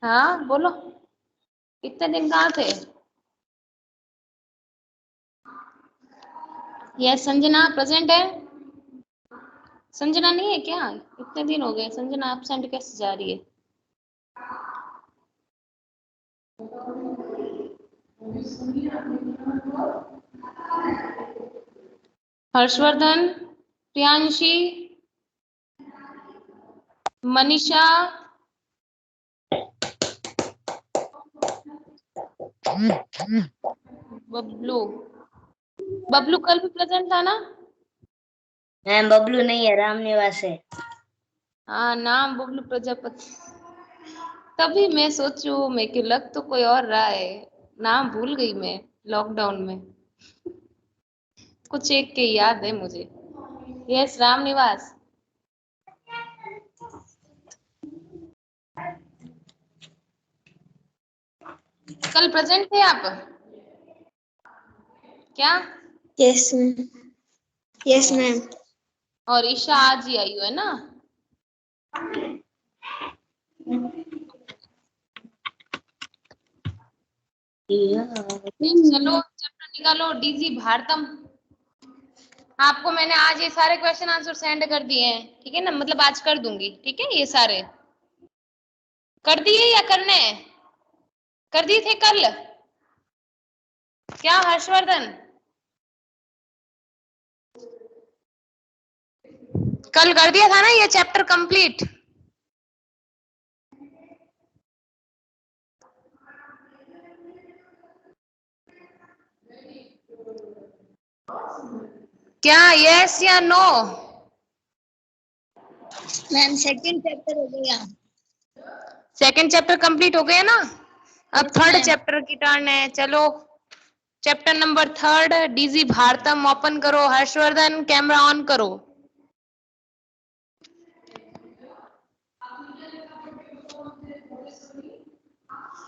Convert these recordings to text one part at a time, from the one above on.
हाँ बोलो, इतने दिन कहाँ थे? यस संजना प्रेजेंट है। संजना नहीं है क्या? इतने दिन हो गए, संजना एब्सेंट कैसे जा रही है? हर्षवर्धन, प्रियांशी, मनीषा, बबलू। बबलू कल भी प्रेजेंट था ना? मैम बबलू नहीं है, रामनिवास है। हाँ नाम बबलू प्रजापति। तभी मैं सोचू मैं कि लग तो कोई और रहा है, नाम भूल गई मैं लॉकडाउन में। कुछ एक के याद है मुझे। यस रामनिवास। कल प्रेजेंट थे आप क्या? Yes ma'am. Yes ma'am. और ईशा आज ही आई हो है ना? चलो चैप्टर निकालो, डीजी भारतम। आपको मैंने आज ये सारे क्वेश्चन आंसर सेंड कर दिए हैं, ठीक है ना? मतलब आज कर दूंगी, ठीक है? ये सारे कर दिए या करने हैं? कर दिए थे कल क्या हर्षवर्धन? कल कर दिया था ना ये चैप्टर कंप्लीट? क्या यस या नो? मैम सेकंड चैप्टर हो गया। सेकंड चैप्टर कंप्लीट हो गया ना? अब Yes, थर्ड ma'am. चैप्टर की टर्न है। चलो chapter number third DG Bharatam open करो। हर्षवर्धन कैमरा ऑन करो।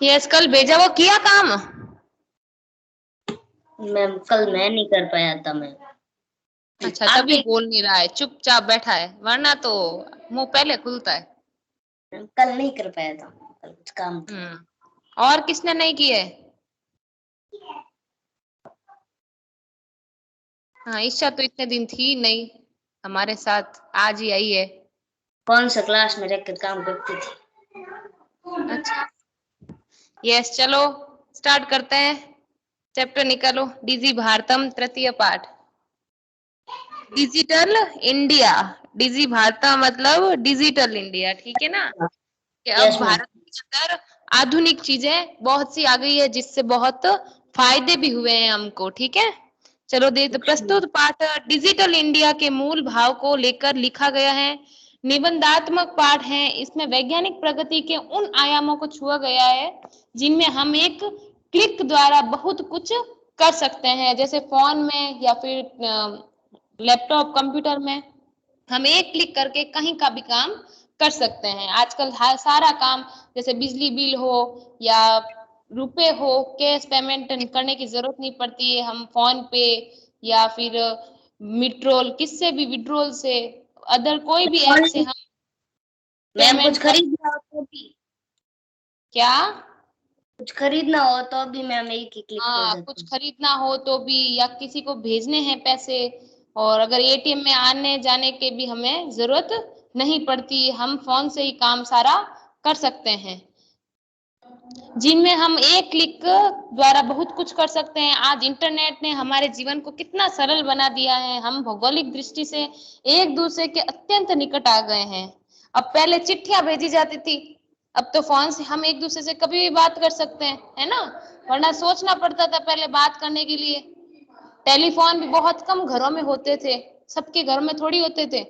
यस कल भेजा वो किया काम? मैम कल मैं नहीं कर पाया था मैम। अच्छा तभी बोल नहीं रहा है, चुपचाप बैठा है, वरना तो मुंह पहले खुलता है। कल नहीं कर पाया था, कल कुछ काम था। और किसने नहीं किए? हाँ ईशा तो इतने दिन थी नहीं हमारे साथ, आज ही आई है। कौन सा क्लास में रहकर काम करती थी? अच्छा यस चलो स्टार्ट करते हैं। चैप्टर निकालो, डीजी भारतम तृतीय पाठ, डिजिटल इंडिया। डीजी भारतम मतलब डिजिटल इंडिया, ठीक है ना? कि अब यस मैम। भारत के अंदर आधुनिक चीजें बहुत सी आ गई है, जिससे बहुत फायदे भी हुए हैं हमको, ठीक है? चलो प्रस्तुत पाठ डिजिटल इंडिया के मूल भाव को लेकर लिखा गया है। निबंधात्मक पाठ है, इसमें वैज्ञानिक प्रगति के उन आयामों को छुआ गया है जिनमें हम एक क्लिक द्वारा बहुत कुछ कर सकते हैं, जैसे फोन में या फिर लैपटॉप कंप्यूटर में हम एक क्लिक करके कहीं का भी काम कर सकते हैं। आजकल सारा काम जैसे बिजली बिल हो या रुपए हो, कैश पेमेंट करने की जरूरत नहीं पड़ती है। हम फोन पे या फिर मिट्रोल किससे भी विड्रोल से अदर कोई भी ऐप से हम मैम पेमेंट कुछ कर। खरीदना हो तो भी, क्या? कुछ खरीदना हो तो भी मैम एक ही क्लिक पे हो हाँ जाता कुछ है। खरीदना हो तो भी, या किसी को भेजने हैं पैसे, और अगर एटीएम में आने जाने के भी हमें जरूरत नहीं पड़ती, हम फोन से ही काम सारा कर सकते हैं, जिनमें हम एक क्लिक द्वारा बहुत कुछ कर सकते हैं। आज इंटरनेट ने हमारे जीवन को कितना सरल बना दिया है, हम भौगोलिक दृष्टि से एक दूसरे के अत्यंत निकट आ गए हैं। अब पहले चिट्ठियां भेजी जाती थी, अब तो फोन से हम एक दूसरे से कभी भी बात कर सकते हैं, है ना? वरना सोचना पड़ता था पहले बात करने के लिए। टेलीफोन भी बहुत कम घरों में होते थे, सबके घर में थोड़ी होते थे।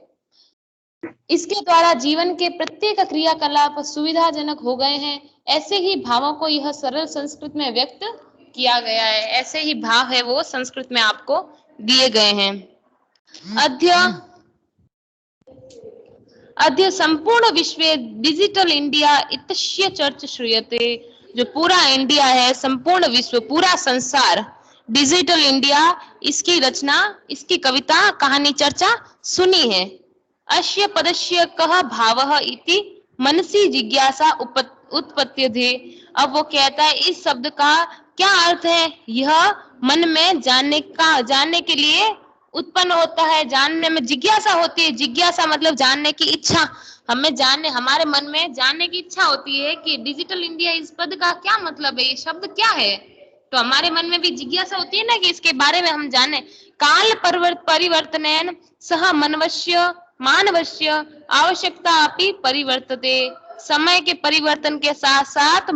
इसके द्वारा जीवन के प्रत्येक क्रियाकलाप सुविधाजनक हो गए हैं। ऐसे ही भावों को यह सरल संस्कृत में व्यक्त किया गया है। ऐसे ही भाव है वो संस्कृत में आपको दिए गए हैं। अद्य संपूर्ण विश्व डिजिटल इंडिया इत्यस्य चर्च श्रूयते। जो पूरा इंडिया है, संपूर्ण विश्व, पूरा संसार डिजिटल इंडिया, इसकी रचना, इसकी कविता, कहानी, चर्चा सुनी है। अस्य पदस्य कः भावः इति मनसि जिज्ञासा उत्पद्यते। अब वो कहता है इस शब्द का क्या अर्थ है, यह मन में जानने के लिए उत्पन्न होता है, जानने में जिज्ञासा होती है। जिज्ञासा मतलब जानने की इच्छा, हमारे मन में जानने की इच्छा होती है कि डिजिटल इंडिया इस पद का क्या मतलब है, ये शब्द क्या है। तो हमारे मन में भी जिज्ञासा होती है ना कि इसके बारे में हम जाने। काल परिवर्तनेन सह मानवस्य आवश्यकता अपि परिवर्तते। समय के परिवर्तन के साथ साथ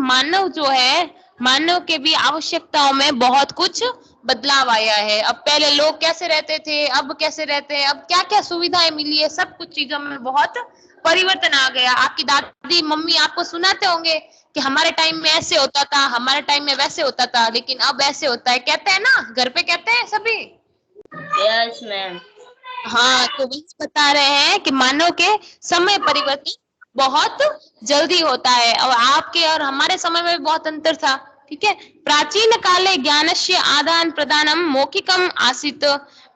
मानव के भी आवश्यकताओं में बहुत कुछ बदलाव आया है। अब पहले लोग कैसे रहते थे, अब कैसे रहते हैं, अब क्या क्या सुविधाएं मिली है, सब कुछ चीजों में बहुत परिवर्तन आ गया। आपकी दादी मम्मी आपको सुनाते होंगे कि हमारे टाइम में ऐसे होता था, हमारे टाइम में वैसे होता था, लेकिन अब ऐसे होता है, कहते हैं ना, घर पे कहते हैं सभी। Yes ma'am. हाँ, तो वही बता रहे हैं कि मानव के समय परिवर्तन बहुत जल्दी होता है और आपके और हमारे समय में बहुत अंतर था। ठीक है, प्राचीन काले ज्ञानस्य आदान प्रदानम मौखिकम आसीत्।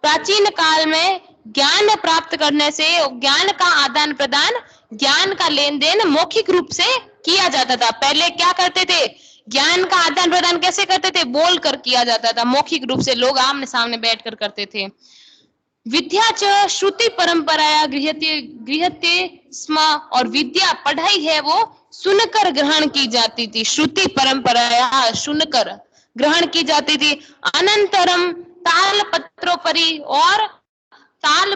प्राचीन काल में ज्ञान प्राप्त करने से ज्ञान का आदान प्रदान, ज्ञान का लेन देन मौखिक रूप से किया जाता था। पहले क्या करते थे, ज्ञान का आदान प्रदान कैसे करते थे, बोल कर किया जाता था, मौखिक रूप से लोग आमने सामने बैठ कर करते थे। विद्या च श्रुति परंपराया गृह्यते स्म। और विद्या पढ़ाई है वो सुनकर ग्रहण की जाती थी, श्रुति परंपराया सुनकर ग्रहण की जाती थी। अनंतरम ताल पत्रोपरि, और ताल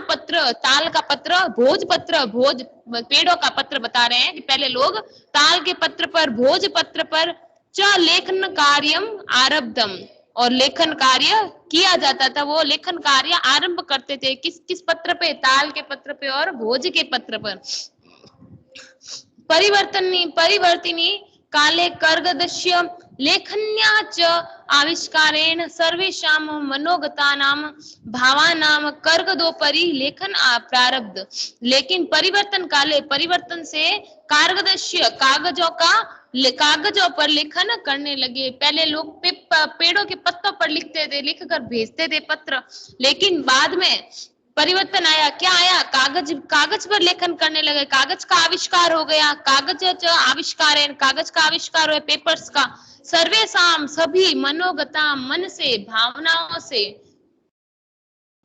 का पत्र, भोज पेड़ों का पत्र बता रहे हैं कि पहले लोग ताल के पत्र पर, भोज पत्र पर च लेखन कार्यम आरब्धम, और लेखन कार्य किया जाता था। वो लेखन कार्य आरंभ करते थे किस पत्र पे, ताल के पत्र पे और भोज के पत्र पर। परिवर्तिनी काले कर्गदस्य लेखन्या च आविष्कारेण सर्वेषां मनोगतानां भावानां कर्गदोपरि लेखन प्रारब्ध। लेकिन परिवर्तन से कार्गदस्य कागजों पर लेखन करने लगे। पहले लोग पेड़ों के पत्तों पर लिखते थे, लिख कर भेजते थे पत्र, लेकिन बाद में परिवर्तन आया, क्या आया, कागज पर लेखन करने लगे, कागज का आविष्कार हो गया। कागज का आविष्कार हुआ, पेपर्स का। सर्वेसाम सभी मनोगता, मन से, भावनाओं से,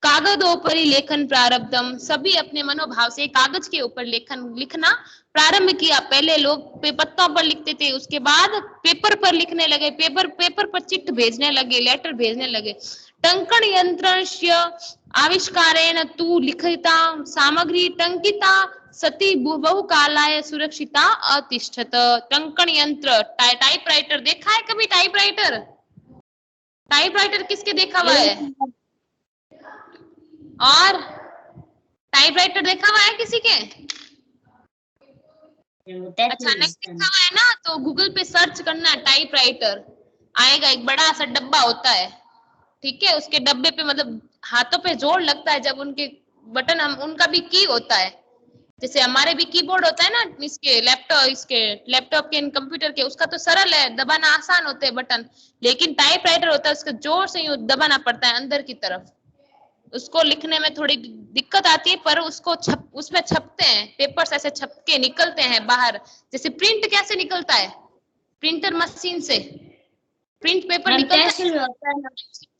कागजों पर ही लेखन प्रारब्धम, सभी अपने मनोभाव से कागज के ऊपर लिखना प्रारंभ किया। पहले लोग पत्तों पर लिखते थे, उसके बाद पेपर पर लिखने लगे, पेपर पर चिट्ठ भेजने लगे, लेटर भेजने लगे। टंकन यंत्रस्य आविष्कारेण तु लिखिता सामग्री टंकिता सती बहुकालाय सुरक्षिता अतिष्ठत। टंकन यंत्र, टाइपराइटर देखा है कभी? टाइपराइटर किसके देखा हुआ है? और टाइपराइटर देखा हुआ है किसी के? अच्छा, नहीं देखा हुआ है ना, तो गूगल पे सर्च करना टाइपराइटर, आएगा। एक बड़ा सा डब्बा होता है, ठीक है, उसके डब्बे पे मतलब हाथों पे जोर लगता है जब उनके बटन, उनका भी की होता है, जैसे हमारे भी कीबोर्ड होता है ना, इसके लैपटॉप के, कंप्यूटर के, उसका तो सरल है, दबाना आसान होते हैं बटन, लेकिन टाइपराइटर होता है, उसका जोर से यूं दबाना पड़ता है अंदर की तरफ। उसको लिखने में थोड़ी दिक्कत आती है, पर उसमें छपते हैं, पेपर्स ऐसे छपके निकलते हैं बाहर। जैसे प्रिंट कैसे निकलता है, प्रिंटर मशीन से प्रिंट पेपर निकलता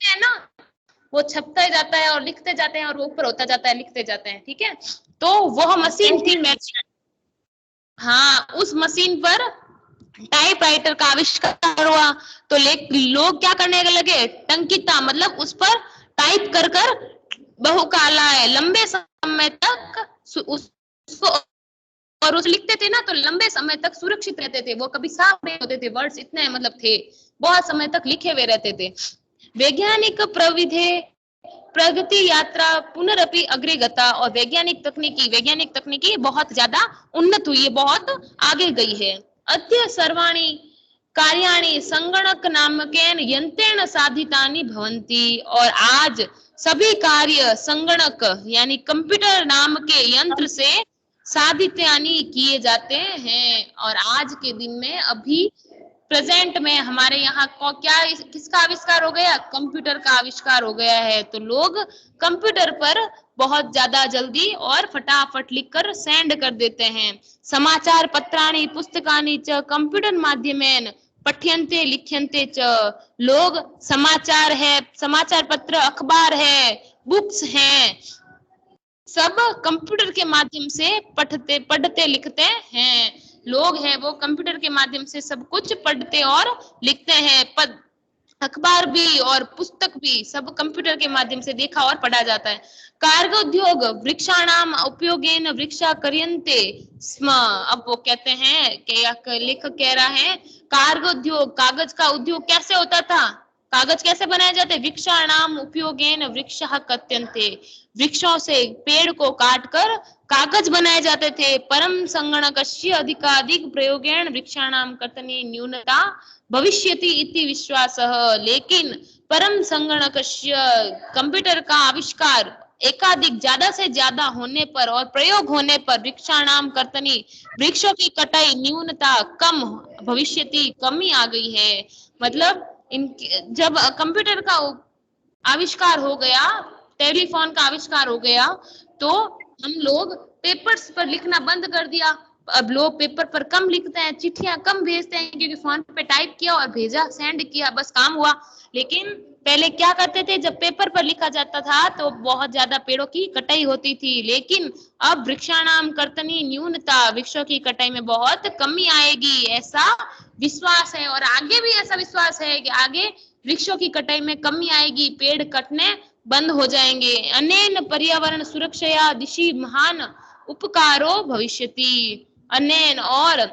है ना, वो छपता जाता है और लिखते जाते हैं और वो ऊपर होता जाता है, लिखते जाते हैं। ठीक है, तो वह मशीन थी। हाँ, उस मशीन पर टाइपराइटर का आविष्कार हुआ, तो लोग क्या करने लगे, टंकिता मतलब उस पर टाइप कर बहुकालाय, लंबे समय तक उसको और उस लिखते थे ना, तो लंबे समय तक सुरक्षित रहते थे, वो कभी साफ नहीं होते थे, वर्ड्स इतने मतलब थे, बहुत समय तक लिखे हुए रहते थे। वैज्ञानिक प्रगति यात्रा पुनरअपि अग्रे गता, और वैज्ञानिक तकनीकी बहुत ज्यादा उन्नत हुई है, बहुत आगे गई है। अद्य सर्वाणि कार्याणि संगणक नामकेन यंत्रेण साधितानि भवन्ति, और आज सभी कार्य संगणक यानी कंप्यूटर नाम के यंत्र से साधित यानी किए जाते हैं। और आज के दिन में अभी प्रेजेंट में हमारे यहाँ क्या किसका आविष्कार हो गया? कंप्यूटर का आविष्कार हो गया है। तो लोग कंप्यूटर पर बहुत ज्यादा जल्दी और फटाफट लिखकर सेंड कर देते हैं। समाचार पत्राणि पुस्तकानि च कंप्यूटर माध्यमेन पठ्यन्ते लिख्यन्ते च। लोग समाचार है, समाचार पत्र, अखबार है, बुक्स हैं, सब कंप्यूटर के माध्यम से पढ़ते लिखते हैं। लोग हैं वो कंप्यूटर के माध्यम से सब कुछ पढ़ते और लिखते हैं। अखबार भी और पुस्तक भी सब कंप्यूटर के माध्यम से देखा और पढ़ा जाता है। कार्गोद्योग वृक्षाणाम उपयोगेन वृक्षा कर्यन्ते स्म। अब वो कहते हैं कि लेखक कह रहा है कार्गोद्योग, कागज का उद्योग कैसे होता था? कागज कैसे बनाए जाते? वृक्षाणाम उपयोगेन वृक्षः कर्त्यन्ते। वृक्षों से पेड़ को काटकर कागज बनाए जाते थे। परम संगणकस्य अधिकाधिक प्रयोगेण वृक्षाणाम कर्तने न्यूनता भविष्यति इति विश्वासः। लेकिन परम संगणकस्य कंप्यूटर का आविष्कार एकाधिक ज्यादा से ज्यादा होने पर और प्रयोग होने पर वृक्षाणाम कर्तनी वृक्षों की कटाई न्यूनता कम भविष्यति कमी आ गई है। मतलब जब कंप्यूटर का आविष्कार हो गया, टेलीफोन का आविष्कार हो गया, तो हम लोग पेपर्स पर लिखना बंद कर दिया। अब लोग पेपर पर कम लिखते हैं, चिट्ठियां कम भेजते हैं, क्योंकि फोन पे टाइप किया और भेजा, सेंड किया, बस काम हुआ। लेकिन पहले क्या करते थे, जब पेपर पर लिखा जाता था तो बहुत ज्यादा पेड़ों की कटाई होती थी। लेकिन अब वृक्षाणाम कर्तनी न्यूनता, वृक्षों की कटाई में बहुत कमी आएगी, ऐसा विश्वास है। और आगे भी ऐसा विश्वास है कि आगे वृक्षों की कटाई में कमी आएगी, पेड़ कटने बंद हो जाएंगे। अनेन पर्यावरण सुरक्षया दिशि महान उपकारो भविष्यति। अनेन और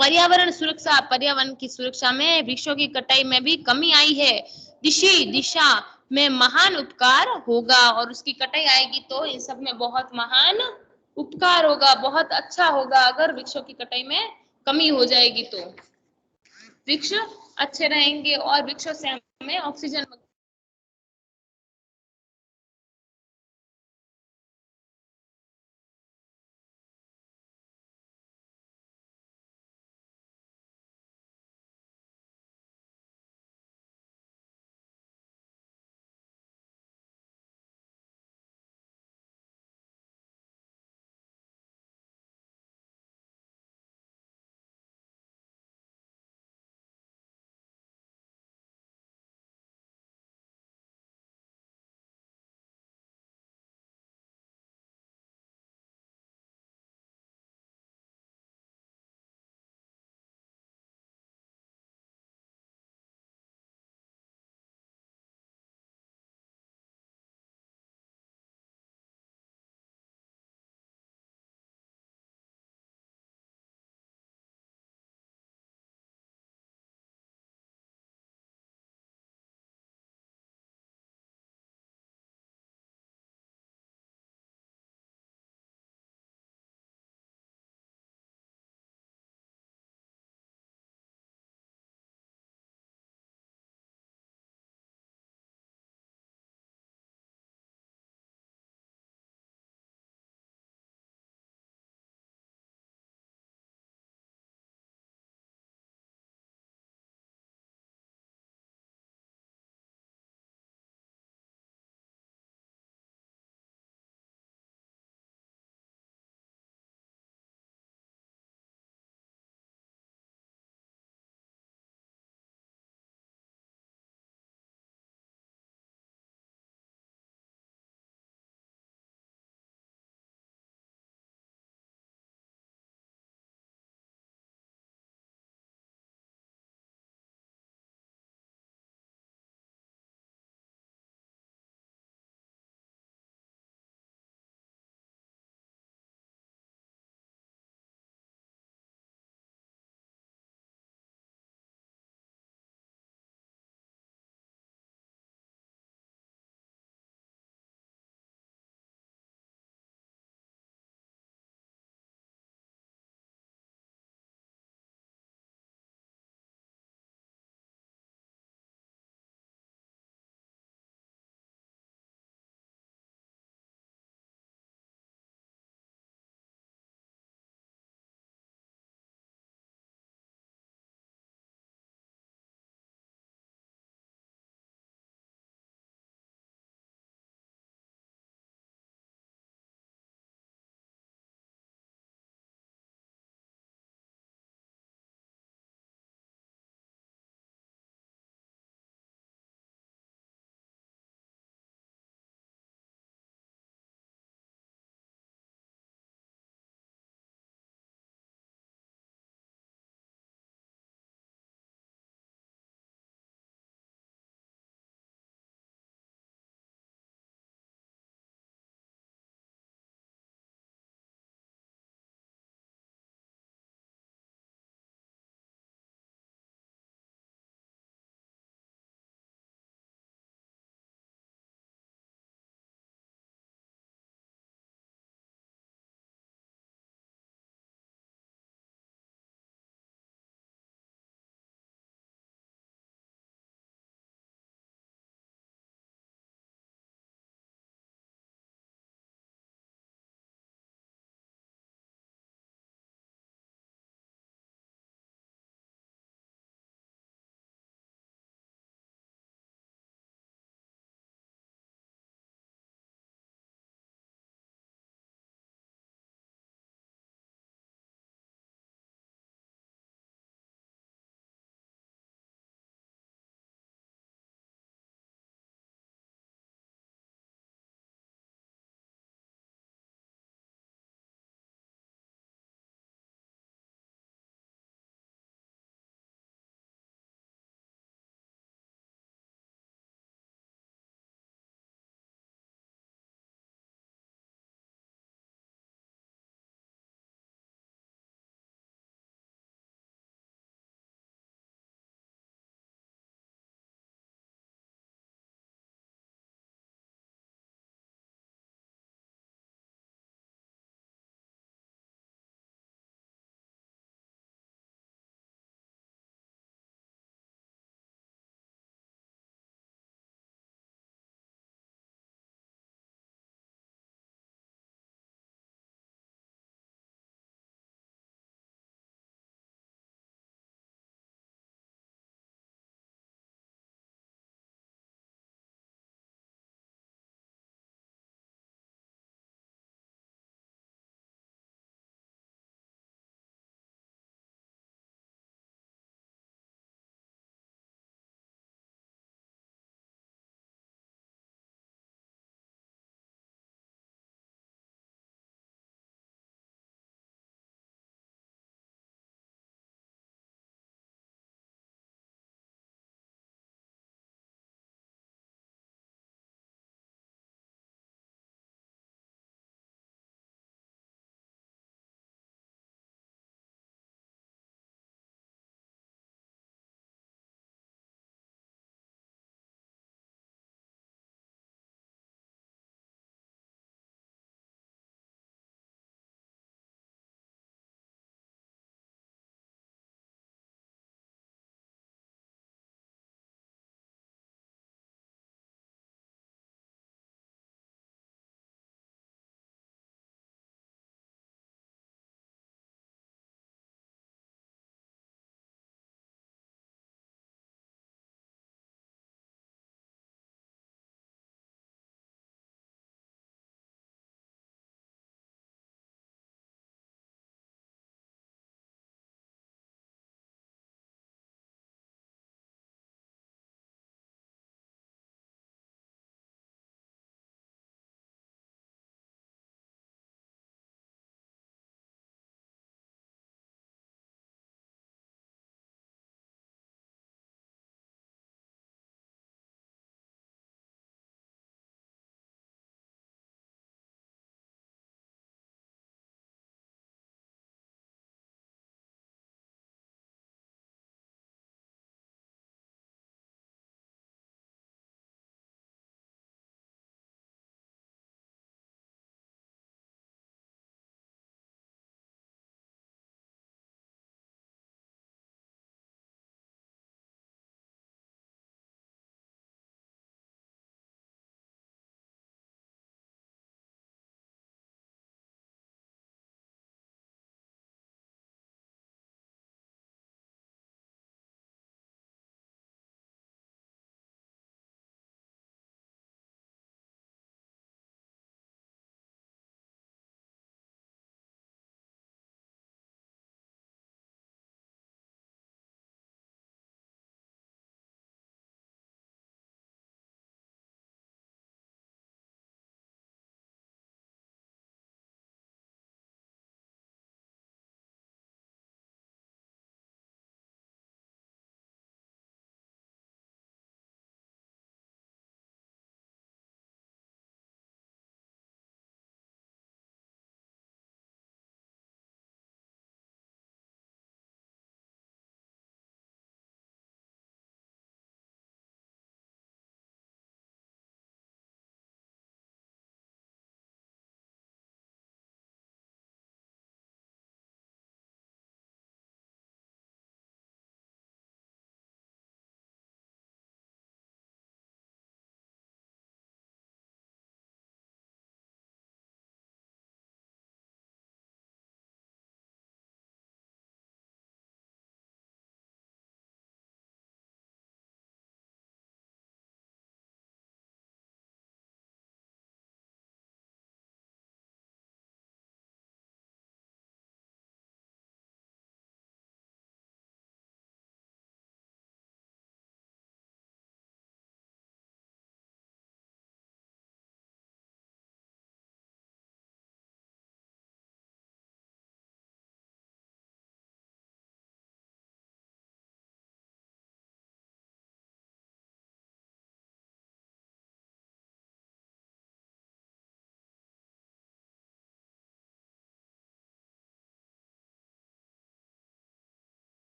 पर्यावरण सुरक्षा, पर्यावरण की सुरक्षा में वृक्षों की कटाई में भी कमी आई है। दिशा में महान उपकार होगा, और उसकी कटाई आएगी तो इन सब में बहुत महान उपकार होगा, बहुत अच्छा होगा। अगर वृक्षों की कटाई में कमी हो जाएगी तो वृक्ष अच्छे रहेंगे और वृक्षों से हमें ऑक्सीजन